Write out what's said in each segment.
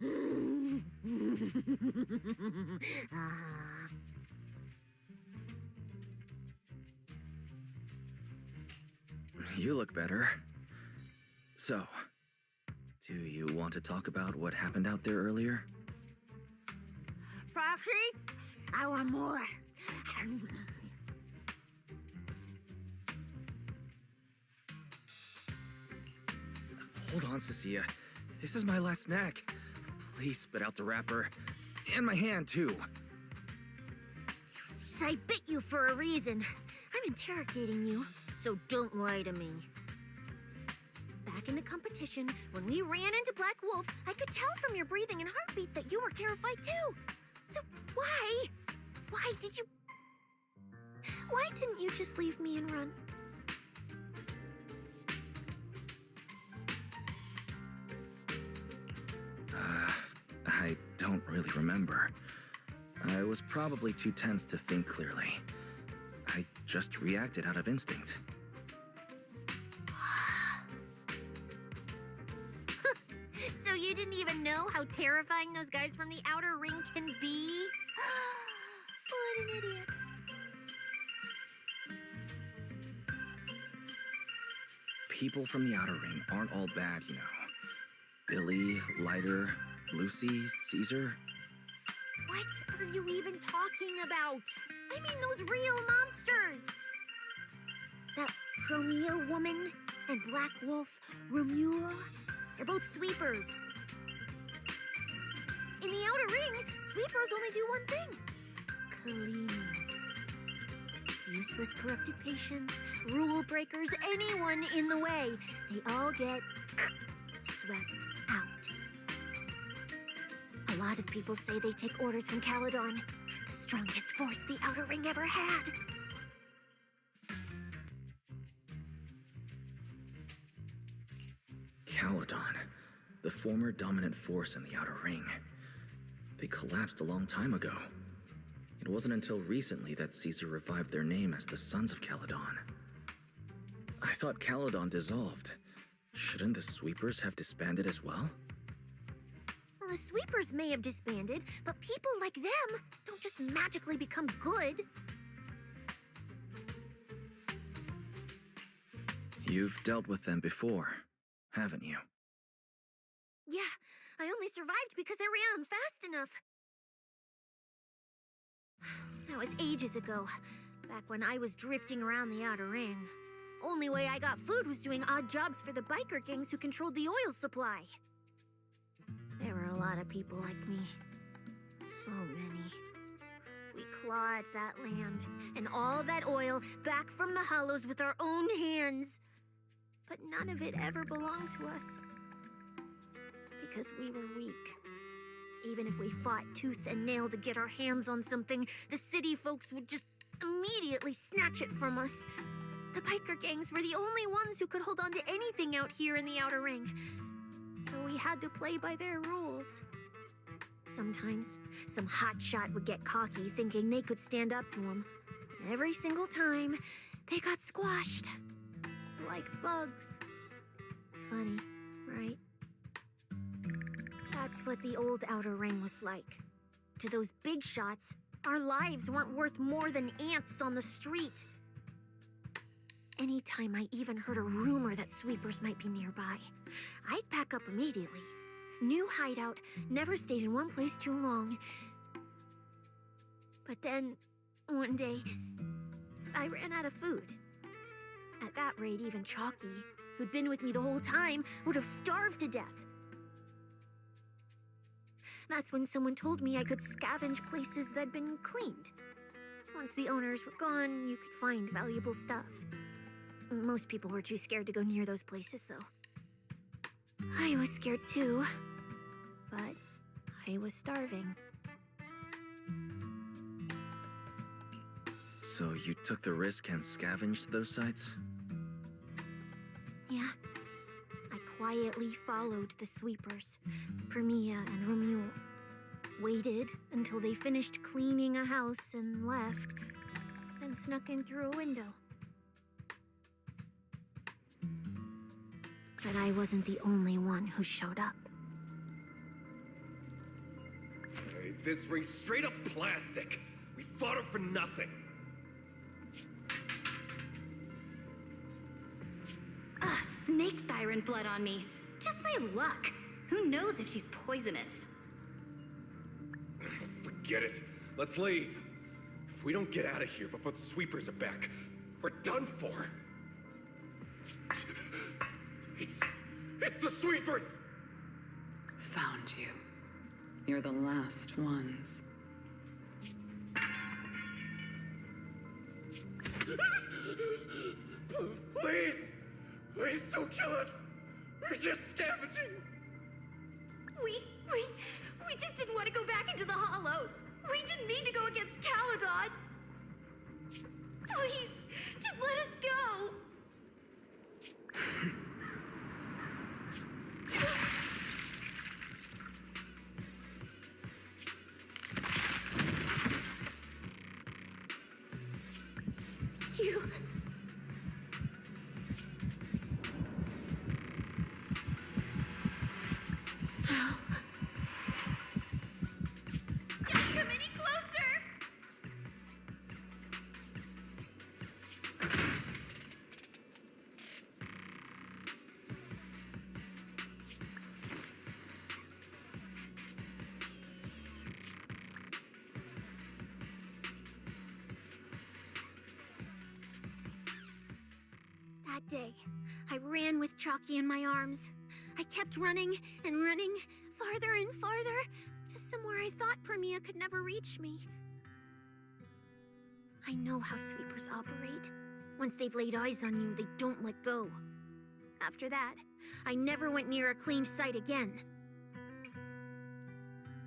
You look better. So, do you want to talk about what happened out there earlier? Proxy, I want more. Hold on, Cecilia. This is my last snack. Please spit out the wrapper. And my hand, too. I bit you for a reason. I'm interrogating you, so don't lie to me. Back in the competition, when we ran into Black Wolf, I could tell from your breathing and heartbeat that you were terrified too. So why? Why didn't you just leave me and run? I don't really remember. I was probably too tense to think clearly. I just reacted out of instinct. So you didn't even know how terrifying those guys from the outer ring can be? What an idiot. People from the outer ring aren't all bad, you know. Billy, Lighter, Lucy, Caesar. What are you even talking about? I mean those real monsters! That Chromeo woman and Black Wolf, Romule, they're both sweepers. In the outer ring, sweepers only do one thing. Cleaning. Useless corrupted patients, rule breakers, anyone in the way. They all get swept out. A lot of people say they take orders from Caledon, the strongest force the outer ring ever had. Caledon, the former dominant force in the outer ring. They collapsed a long time ago. It wasn't until recently that Caesar revived their name as the Sons of Caledon. I thought Caledon dissolved. Shouldn't the Sweepers have disbanded as well? Well, the sweepers may have disbanded, but people like them don't just magically become good. You've dealt with them before, haven't you? Yeah, I only survived because I ran fast enough. That was ages ago, back when I was drifting around the outer ring. Only way I got food was doing odd jobs for the biker gangs who controlled the oil supply. There were a lot of people like me. So many. We clawed that land and all that oil back from the hollows with our own hands. But none of it ever belonged to us. Because we were weak. Even if we fought tooth and nail to get our hands on something, the city folks would just immediately snatch it from us. The biker gangs were the only ones who could hold on to anything out here in the outer ring. So we had to play by their rules. Sometimes, some hotshot would get cocky thinking they could stand up to them. And every single time, they got squashed. Like bugs. Funny, right? That's what the old outer ring was like. To those big shots, our lives weren't worth more than ants on the street. Anytime I even heard a rumor that sweepers might be nearby, I'd pack up immediately. New hideout, never stayed in one place too long. But then, one day, I ran out of food. At that rate, even Chalky, who'd been with me the whole time, would have starved to death. That's when someone told me I could scavenge places that'd been cleaned. Once the owners were gone, you could find valuable stuff. Most people were too scared to go near those places, though. I was scared too, but I was starving. So you took the risk and scavenged those sites? Yeah. I quietly followed the sweepers, Premia and Romule. Waited until they finished cleaning a house and left, then snuck in through a window. But I wasn't the only one who showed up. this ring's straight up plastic. We fought her for nothing. Snake thyron blood on me. Just my luck. Who knows if she's poisonous? Forget it. Let's leave. If we don't get out of here before the sweepers are back, we're done for. It's the sweepers! Found you. You're the last ones. Please! Please don't kill us! We're just scavenging! We just didn't want to go back into the hollows. We didn't mean to go against Caledon. Please, just let us go. You... Don't come any closer! That day, I ran with Chalky in my arms. I kept running and running, farther and farther, to somewhere I thought Premia could never reach me. I know how sweepers operate. Once they've laid eyes on you, they don't let go. After that, I never went near a cleaned site again.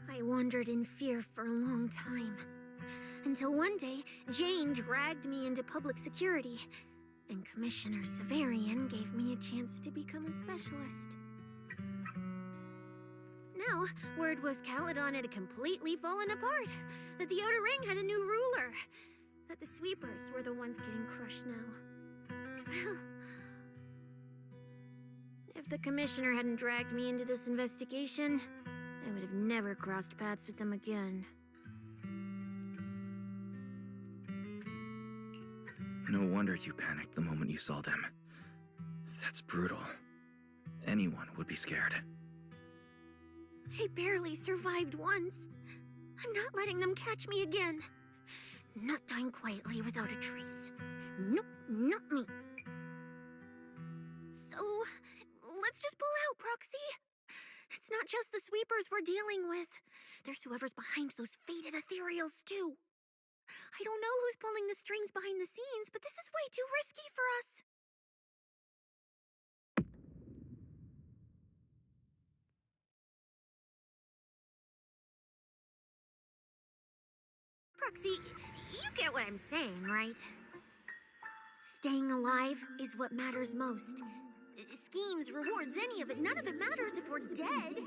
I wandered in fear for a long time, until one day, Jane dragged me into public security, and Commissioner Severian gave me a chance to become a specialist. Now, word was Caledon had completely fallen apart, that the Outer Ring had a new ruler, that the sweepers were the ones getting crushed now. Well, if the Commissioner hadn't dragged me into this investigation, I would have never crossed paths with them again. No wonder you panicked the moment you saw them. That's brutal. Anyone would be scared. I barely survived once. I'm not letting them catch me again. Not dying quietly without a trace. Nope, not me. So, let's just pull out, Proxy. It's not just the sweepers we're dealing with. There's whoever's behind those faded ethereals, too. I don't know who's pulling the strings behind the scenes, but this is way too risky for us. Proxy, you get what I'm saying, right? Staying alive is what matters most. Schemes, rewards, any of it, none of it matters if we're dead.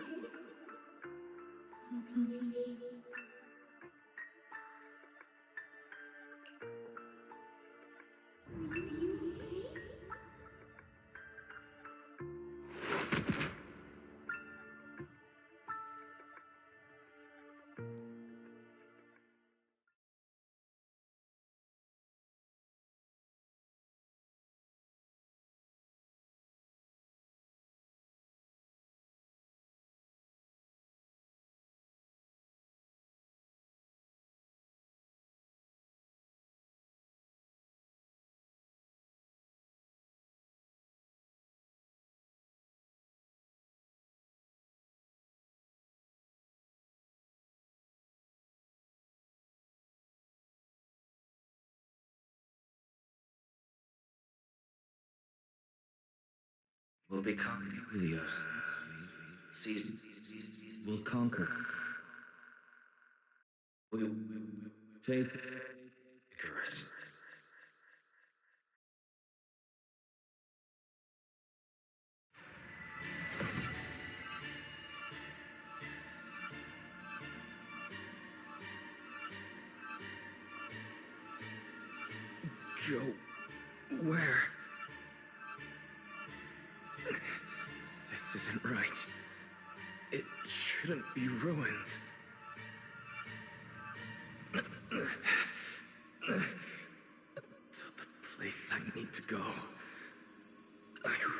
We'll become Helios. Season will conquer. Faith, Icarus. Go where? This isn't right. It shouldn't be ruins.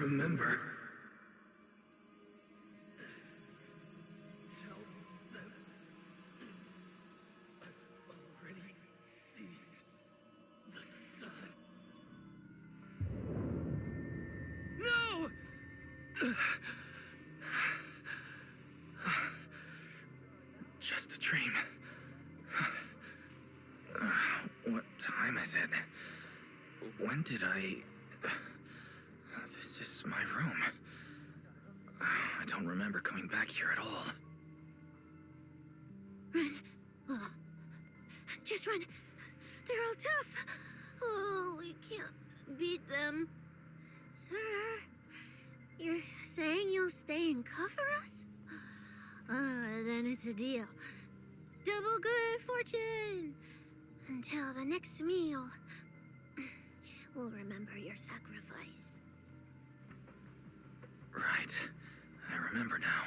remember. Just a dream. What time is it? When did I... This is my room. I don't remember coming back here at all. Run. Oh. Just run. They're all tough. Oh, we can't beat them. Sir, you're saying you'll stay and cover us? Then it's a deal. Double good fortune! Until the next meal. We'll remember your sacrifice. Right. I remember now.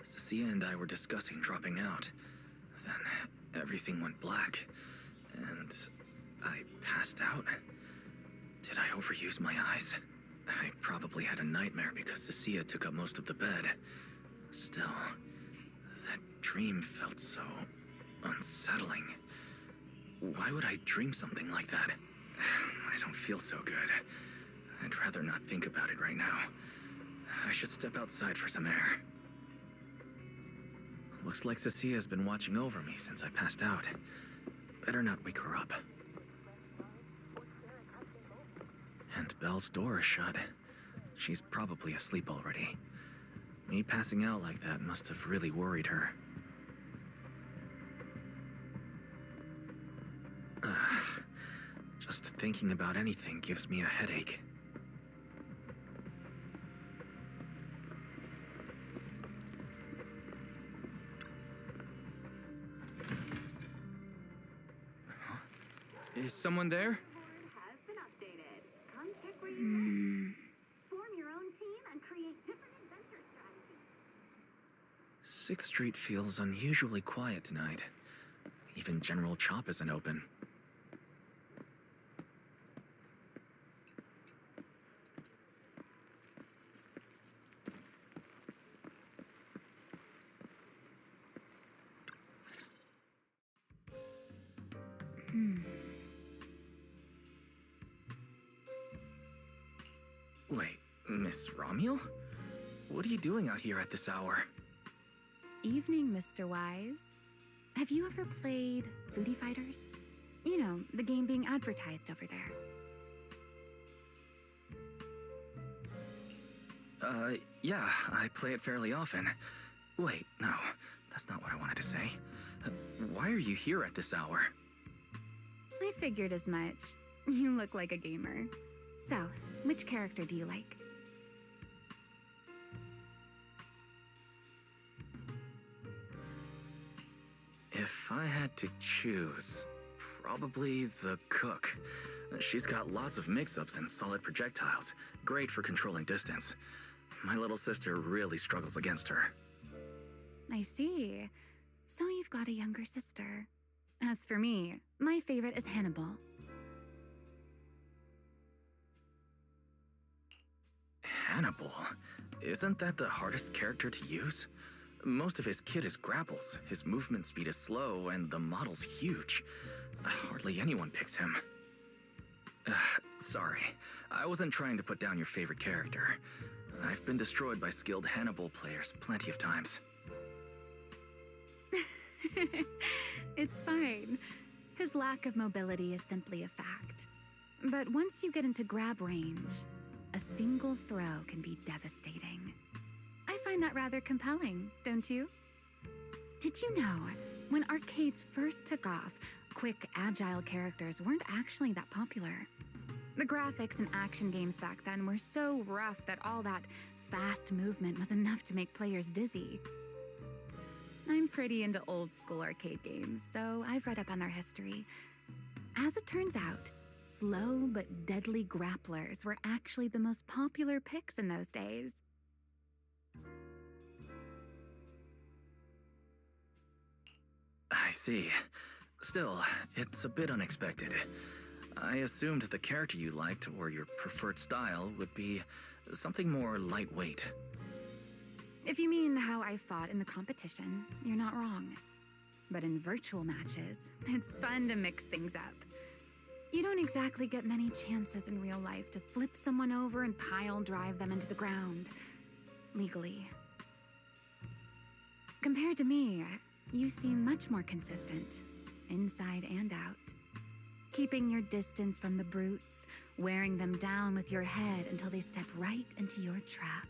Cecilia and I were discussing dropping out. Then everything went black, and I passed out. Did I overuse my eyes? I probably had a nightmare because Cecilia took up most of the bed. Still, that dream felt so unsettling. Why would I dream something like that? I don't feel so good. I'd rather not think about it right now. I should step outside for some air. Looks like Cecilia's been watching over me since I passed out. Better not wake her up. And Belle's door is shut. She's probably asleep already. Me passing out like that must have really worried her. Just thinking about anything gives me a headache. Is someone there? Has been updated. Come check where you live. Form your own team and create different adventure strategies. 6th Street feels unusually quiet tonight. Even General Chop isn't open. Wait, Miss Romuel? What are you doing out here at this hour? Evening, Mr. Wise. Have you ever played Foodie Fighters? You know, the game being advertised over there. Yeah, I play it fairly often. Wait, no, that's not what I wanted to say. Why are you here at this hour? I figured as much. You look like a gamer. So, which character do you like? If I had to choose, probably the cook. She's got lots of mix-ups and solid projectiles. Great for controlling distance. My little sister really struggles against her. I see. So you've got a younger sister. As for me, my favorite is Hannibal. Hannibal? Isn't that the hardest character to use? Most of his kit is grapples, his movement speed is slow, and the model's huge. Hardly anyone picks him. Sorry, I wasn't trying to put down your favorite character. I've been destroyed by skilled Hannibal players plenty of times. It's fine. His lack of mobility is simply a fact. But once you get into grab range, a single throw can be devastating. I find that rather compelling, don't you? Did you know, when arcades first took off, quick, agile characters weren't actually that popular? The graphics in action games back then were so rough that all that fast movement was enough to make players dizzy. I'm pretty into old school arcade games, so I've read up on their history. As it turns out, slow but deadly grapplers were actually the most popular picks in those days. I see. Still, it's a bit unexpected. I assumed the character you liked or your preferred style would be Something more lightweight. If you mean how I fought in the competition, you're not wrong. But in virtual matches, it's fun to mix things up. You don't exactly get many chances in real life to flip someone over and pile drive them into the ground. Legally. Compared to me, you seem much more consistent, inside and out. Keeping your distance from the brutes, wearing them down with your head until they step right into your trap.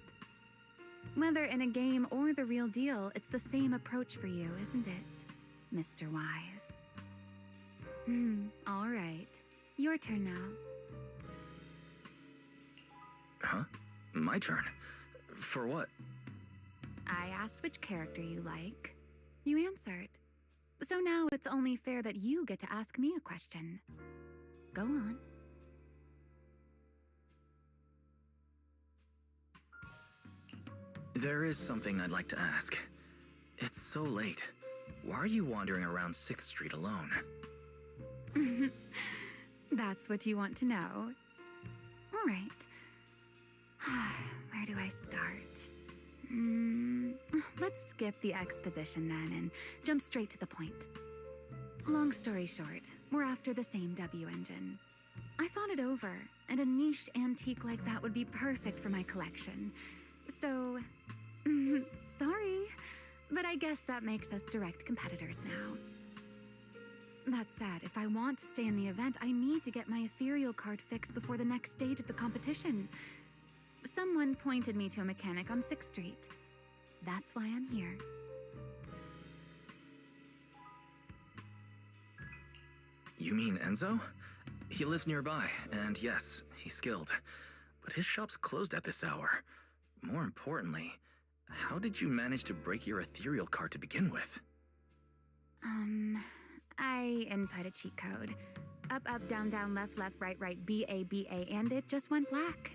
Whether in a game or the real deal, it's the same approach for you, isn't it, Mr. Wise? All right. Your turn now. Huh? My turn? For what? I asked which character you like. You answered. So now it's only fair that you get to ask me a question. Go on. There is something I'd like to ask. It's so late. Why are you wandering around 6th Street alone? That's what you want to know. All right. Where do I start? Let's skip the exposition then and jump straight to the point. Long story short, we're after the same W engine. I thought it over, and a niche antique like that would be perfect for my collection. So, sorry, but I guess that makes us direct competitors now. That said, if I want to stay in the event, I need to get my ethereal card fixed before the next stage of the competition. Someone pointed me to a mechanic on 6th Street. That's why I'm here. You mean Enzo? He lives nearby, and yes, he's skilled. But his shop's closed at this hour. More importantly, how did you manage to break your ethereal card to begin with? I input a cheat code. Up, up, down, down, left, left, right, right, B, A, B, A, and it just went black.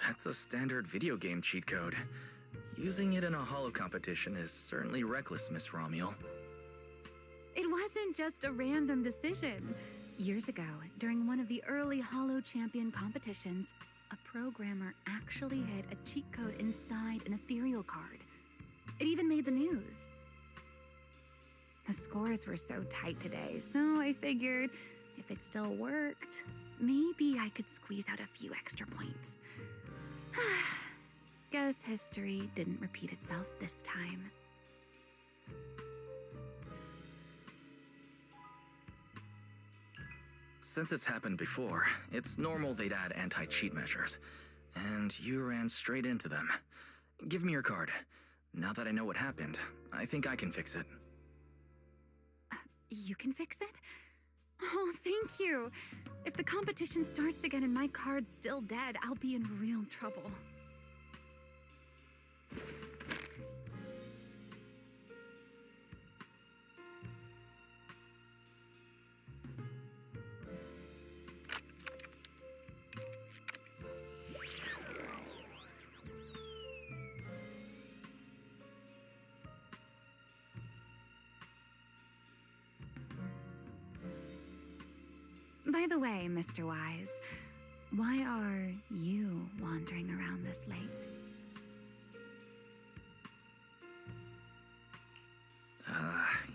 That's a standard video game cheat code. Using it in a holo competition is certainly reckless, Miss Romuel. It wasn't just a random decision. Years ago, during one of the early holo champion competitions, a programmer actually hid a cheat code inside an ethereal card. It even made the news. The scores were so tight today, so I figured if it still worked, maybe I could squeeze out a few extra points. Guess history didn't repeat itself this time. Since it's happened before, it's normal they'd add anti-cheat measures. And you ran straight into them. Give me your card. Now that I know what happened, I think I can fix it. You can fix it? Oh, thank you. If the competition starts again and my card's still dead, I'll be in real trouble. By the way, Mr. Wise, why are you wandering around this late?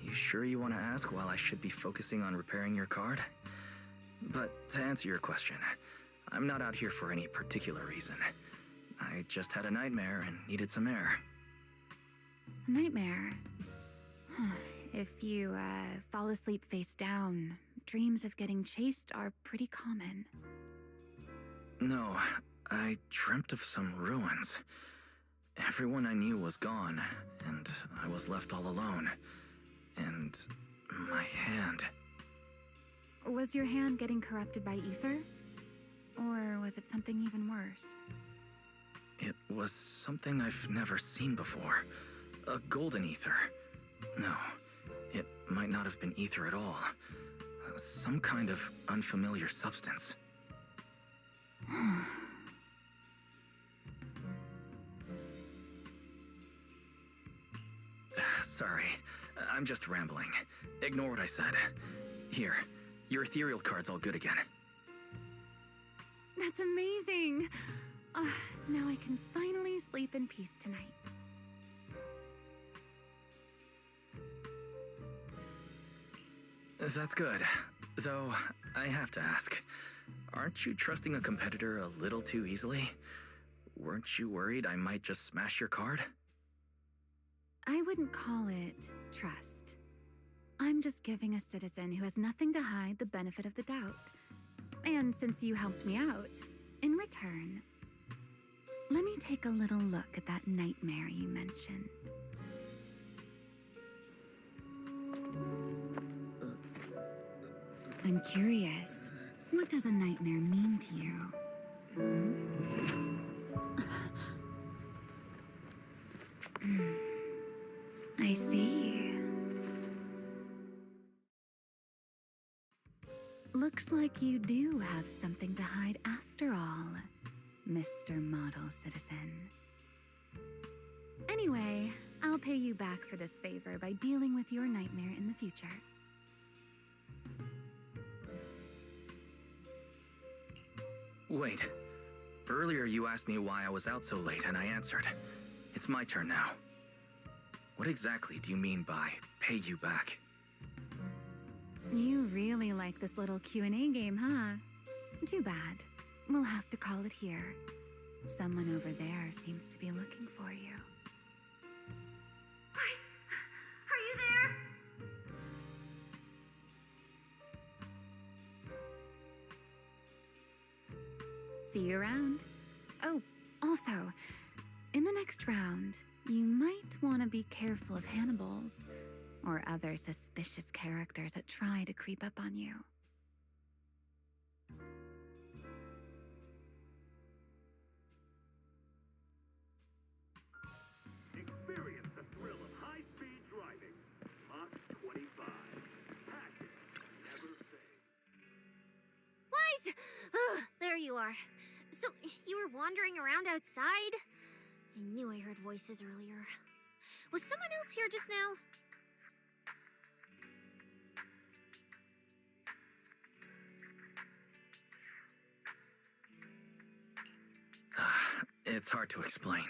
You sure you want to ask while I should be focusing on repairing your card? But to answer your question, I'm not out here for any particular reason. I just had a nightmare and needed some air. A nightmare? If you fall asleep face down, dreams of getting chased are pretty common. No, I dreamt of some ruins. Everyone I knew was gone, and I was left all alone. And my hand. Was your hand getting corrupted by ether? Or was it something even worse? It was something I've never seen before. A golden ether. No, it might not have been ether at all. Some kind of unfamiliar substance. Sorry, I'm just rambling. Ignore what I said. Here, your ethereal card's all good again. That's amazing. Now I can finally sleep in peace tonight. That's good. Though, I have to ask, aren't you trusting a competitor a little too easily? Weren't you worried I might just smash your card? I wouldn't call it trust. I'm just giving a citizen who has nothing to hide the benefit of the doubt. And since you helped me out, in return, let me take a little look at that nightmare you mentioned. I'm curious, what does a nightmare mean to you? I see. Looks like you do have something to hide after all, Mr. Model Citizen. Anyway, I'll pay you back for this favor by dealing with your nightmare in the future. Wait. Earlier you asked me why I was out so late, and I answered. It's my turn now. What exactly do you mean by pay you back? You really like this little Q&A game, huh? Too bad. We'll have to call it here. Someone over there seems to be looking for you. Guys, are you there? See you around. Oh, also, in the next round, you might want to be careful of Hannibals or other suspicious characters that try to creep up on you. Experience the thrill of high-speed driving. Mach 25. Passion. Never fade. Wise! Oh, there you are. So, you were wandering around outside? I knew I heard voices earlier. Was someone else here just now? It's hard to explain.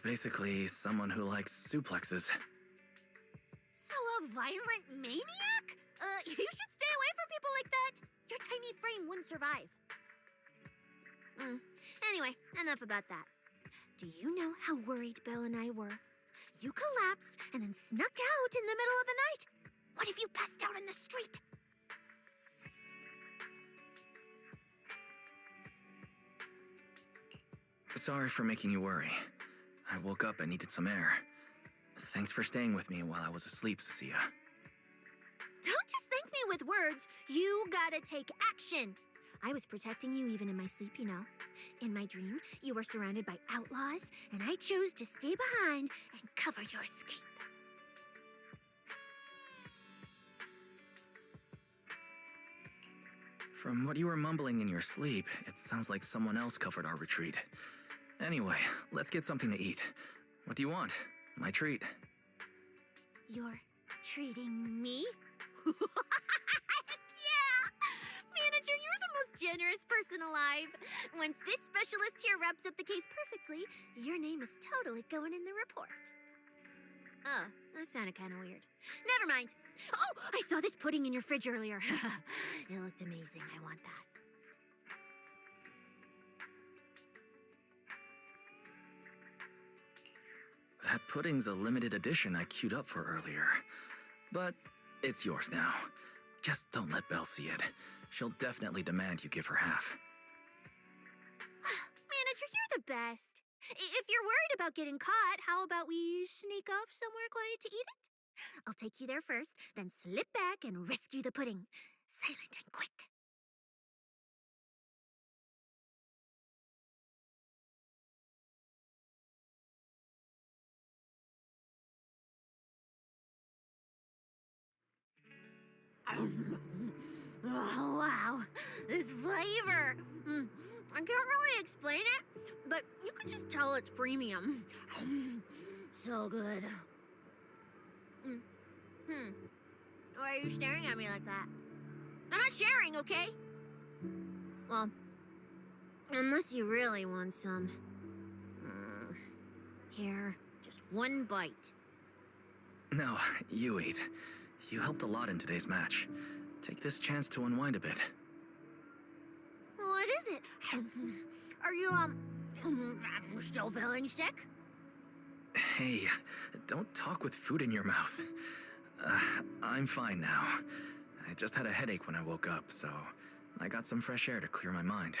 Basically, someone who likes suplexes. So a violent maniac? You should stay away from people like that. Your tiny frame wouldn't survive. Anyway, enough about that. Do you know how worried Belle and I were? You collapsed and then snuck out in the middle of the night. What if you passed out in the street? Sorry for making you worry. I woke up and needed some air. Thanks for staying with me while I was asleep, Cecilia. Don't just thank me with words. You gotta take action. I was protecting you even in my sleep, you know. In my dream, you were surrounded by outlaws, and I chose to stay behind and cover your escape. From what you were mumbling in your sleep, it sounds like someone else covered our retreat. Anyway, let's get something to eat. What do you want? My treat. You're treating me? Yeah! Manager, you're the most generous person alive. Once this specialist here wraps up the case perfectly, your name is totally going in the report. Oh, that sounded kind of weird. Never mind. Oh, I saw this pudding in your fridge earlier. It looked amazing. I want that. That pudding's a limited edition I queued up for earlier. But it's yours now. Just don't let Belle see it. She'll definitely demand you give her half. Manager, you're the best. If you're worried about getting caught, how about we sneak off somewhere quiet to eat it? I'll take you there first, then slip back and rescue the pudding. Silent and quick. Oh, wow. This flavor. I can't really explain it, but you can just tell it's premium. So good. Why are you staring at me like that? I'm not sharing, okay? Well, unless you really want some. Here, just one bite. No, you eat. You helped a lot in today's match. Take this chance to unwind a bit. What is it? Are you, still feeling sick? Hey, don't talk with food in your mouth. I'm fine now. I just had a headache when I woke up, so I got some fresh air to clear my mind.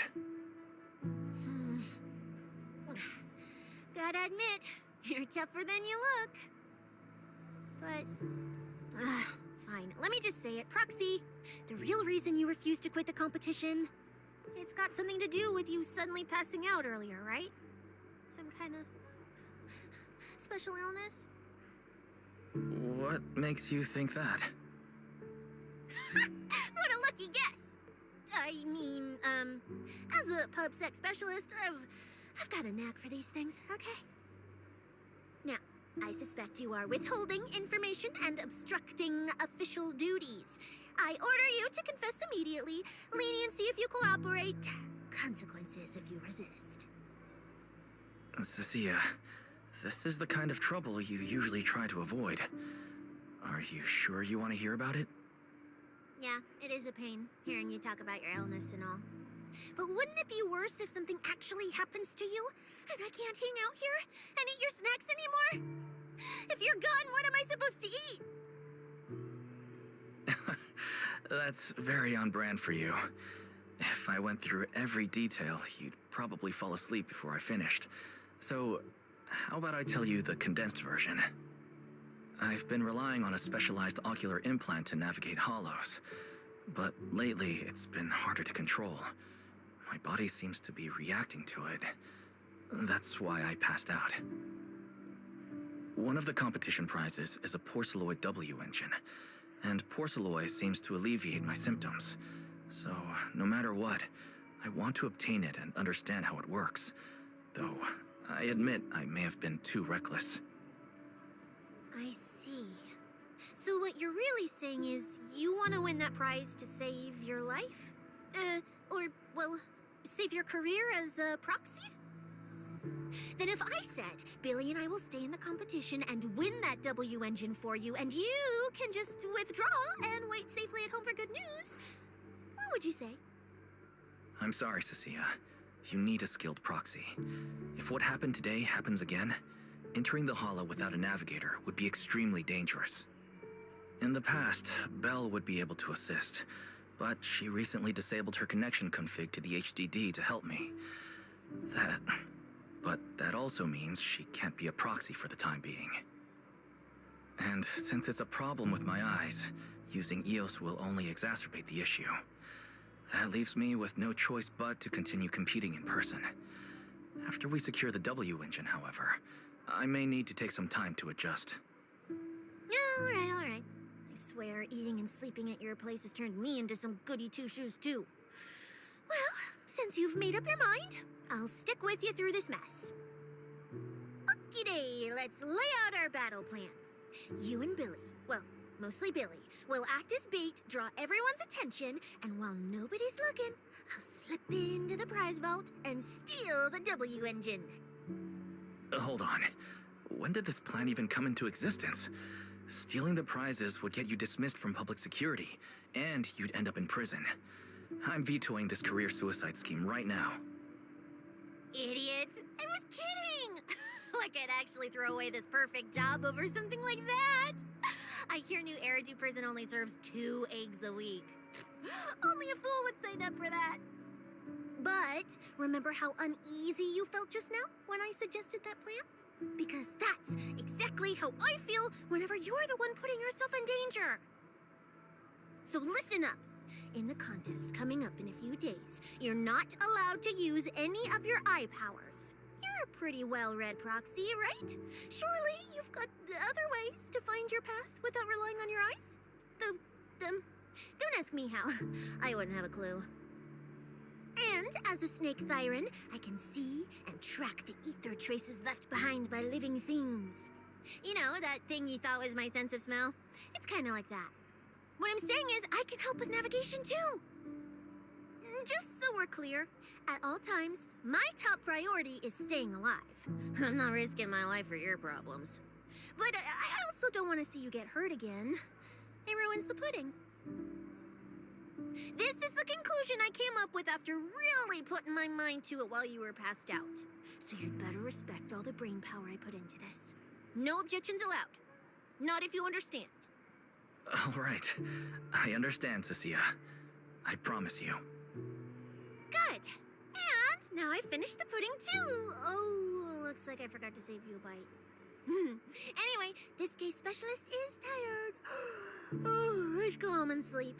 Gotta admit, you're tougher than you look. But, fine. Let me just say it. Proxy, the real reason you refused to quit the competition, it's got something to do with you suddenly passing out earlier, right? Some kind of special illness? What makes you think that? What a lucky guess! I mean, as a pub sex specialist, I've got a knack for these things, okay? Now, I suspect you are withholding information and obstructing official duties. I order you to confess immediately, leniency if you cooperate, consequences if you resist. Cecilia, this is the kind of trouble you usually try to avoid. Are you sure you want to hear about it? Yeah, it is a pain, hearing you talk about your illness and all. But wouldn't it be worse if something actually happens to you, and I can't hang out here and eat your snacks anymore? If you're gone, what am I supposed to eat? That's very on brand for you. If I went through every detail, you'd probably fall asleep before I finished. So, how about I tell you the condensed version? I've been relying on a specialized ocular implant to navigate hollows, but lately it's been harder to control. My body seems to be reacting to it. That's why I passed out. One of the competition prizes is a porcelloid W engine, and porcelloid seems to alleviate my symptoms. So, no matter what, I want to obtain it and understand how it works. Though, I admit I may have been too reckless. I see. So what you're really saying is you want to win that prize to save your life? Well, save your career as a proxy? Then if I said, Billy and I will stay in the competition and win that W engine for you, and you can just withdraw and wait safely at home for good news, what would you say? I'm sorry, Cecilia. You need a skilled proxy. If what happened today happens again, entering the hollow without a navigator would be extremely dangerous. In the past, Belle would be able to assist, but she recently disabled her connection config to the HDD to help me. But that also means she can't be a proxy for the time being. And since it's a problem with my eyes, using EOS will only exacerbate the issue. That leaves me with no choice but to continue competing in person. After we secure the W engine, however, I may need to take some time to adjust. All right. I swear, eating and sleeping at your place has turned me into some goody two-shoes, too. Well, since you've made up your mind, I'll stick with you through this mess. Okie-day, let's lay out our battle plan. You and Billy, well, mostly Billy, will act as bait, draw everyone's attention, and while nobody's looking, I'll slip into the prize vault and steal the W engine. Hold on. When did this plan even come into existence? Stealing the prizes would get you dismissed from public security, and you'd end up in prison. I'm vetoing this career suicide scheme right now. Idiot! I was kidding! Like I'd actually throw away this perfect job over something like that! I hear New Eridan prison only serves 2 eggs a week. Only a fool would sign up for that. But remember how uneasy you felt just now when I suggested that plan? Because that's exactly how I feel whenever you're the one putting yourself in danger. So listen up. In the contest coming up in a few days, you're not allowed to use any of your eye powers. You're a pretty well-read proxy, right? Surely you've got other ways to find your path without relying on your eyes? Don't ask me how. I wouldn't have a clue. And as a snake thyron, I can see and track the ether traces left behind by living things. You know, that thing you thought was my sense of smell? It's kind of like that. What I'm saying is, I can help with navigation too. Just so we're clear, at all times, my top priority is staying alive. I'm not risking my life for your problems. But I also don't want to see you get hurt again. It ruins the pudding. This is the conclusion I came up with after really putting my mind to it while you were passed out. So you'd better respect all the brain power I put into this. No objections allowed. Not if you understand. All right. I understand, Cecilia. I promise you. Good. And now I finished the pudding too. Oh, looks like I forgot to save you a bite. Anyway, this case specialist is tired. Oh, let's go home and sleep.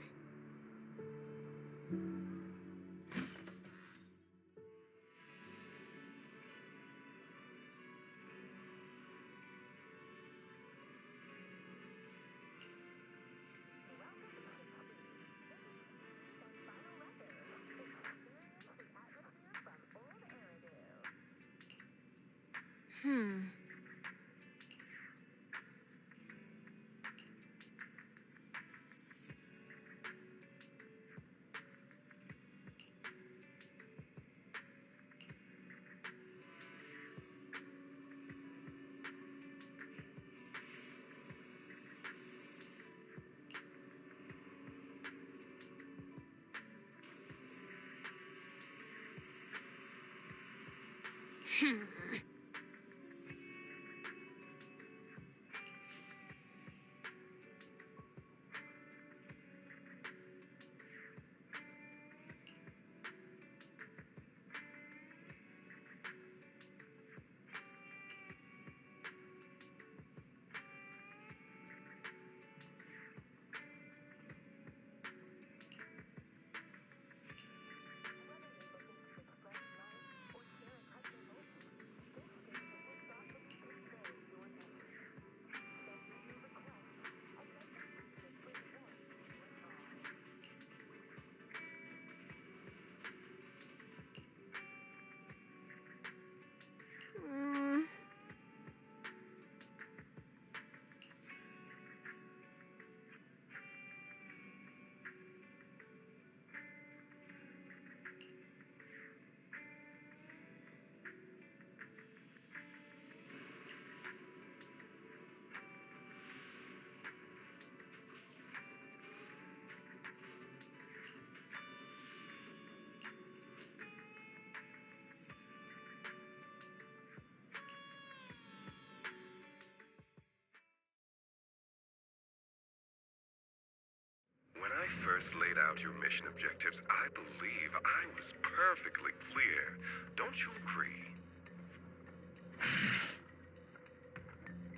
When I first laid out your mission objectives, I believe I was perfectly clear. Don't you agree?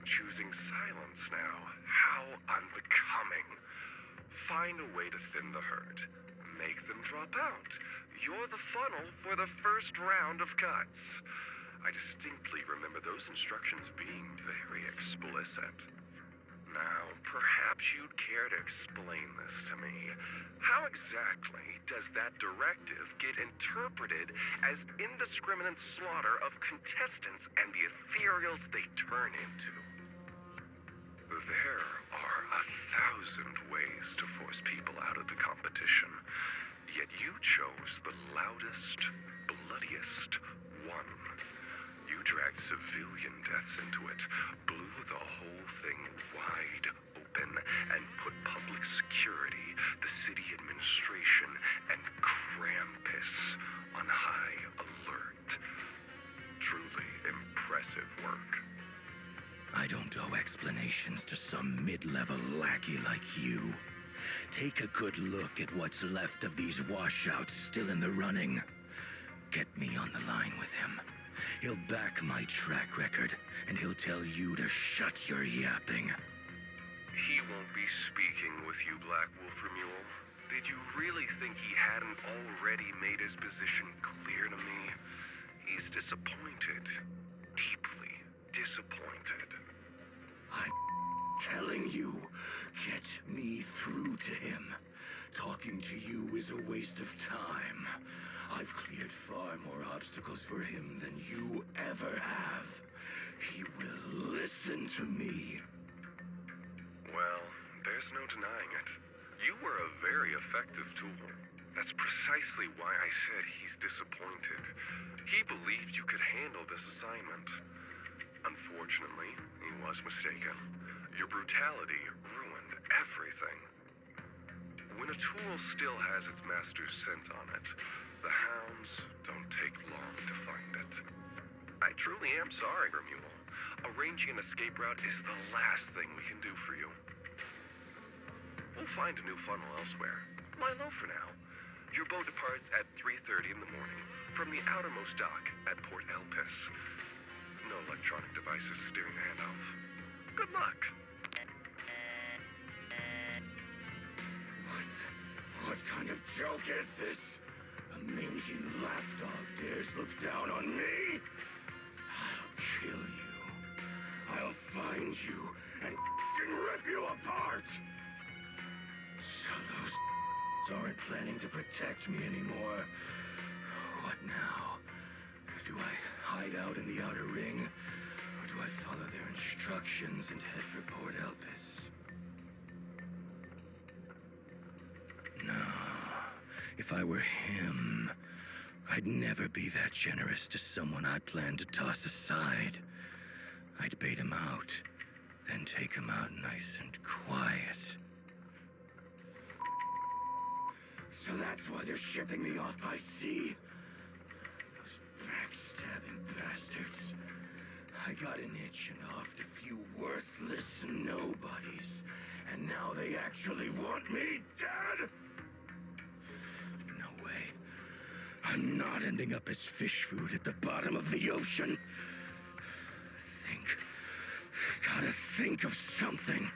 Choosing silence now. How unbecoming. Find a way to thin the herd. Make them drop out. You're the funnel for the first round of cuts. I distinctly remember those instructions being very explicit. Now, perhaps you'd care to explain this to me. How exactly does that directive get interpreted as indiscriminate slaughter of contestants and the ethereals they turn into? There are 1,000 ways to force people out of the competition, yet you chose the loudest, bloodiest one. You dragged civilian deaths into it, blew the whole thing wide open, and put public security, the city administration, and Krampus on high alert. Truly impressive work. I don't owe explanations to some mid-level lackey like you. Take a good look at what's left of these washouts still in the running. Get me on the line with him. He'll back my track record, and he'll tell you to shut your yapping. He won't be speaking with you, Black Wolf Mule. Did you really think he hadn't already made his position clear to me? He's disappointed. Deeply disappointed. I'm telling you, get me through to him. Talking to you is a waste of time. I've cleared far more obstacles for him than you ever have. He will listen to me. Well, there's no denying it. You were a very effective tool. That's precisely why I said he's disappointed. He believed you could handle this assignment. Unfortunately, he was mistaken. Your brutality ruined everything. When a tool still has its master's scent on it, the hounds don't take long to find it. I truly am sorry, Mule. Arranging an escape route is the last thing we can do for you. We'll find a new funnel elsewhere. Lie low for now. Your boat departs at 3:30 in the morning from the outermost dock at Port Elpis. No electronic devices steering the handoff. Good luck. What kind of joke is this? A mangy lapdog dares look down on me? I'll kill you. I'll find you and rip you apart. So those aren't planning to protect me anymore. What now? Do I hide out in the outer ring? Or do I follow their instructions and head for Port Elpis? No. If I were him, I'd never be that generous to someone I planned to toss aside. I'd bait him out, then take him out nice and quiet. So that's why they're shipping me off by sea? Those backstabbing bastards. I got an itch and offed a few worthless nobodies, and now they actually want me dead? No way. I'm not ending up as fish food at the bottom of the ocean. Gotta think of something.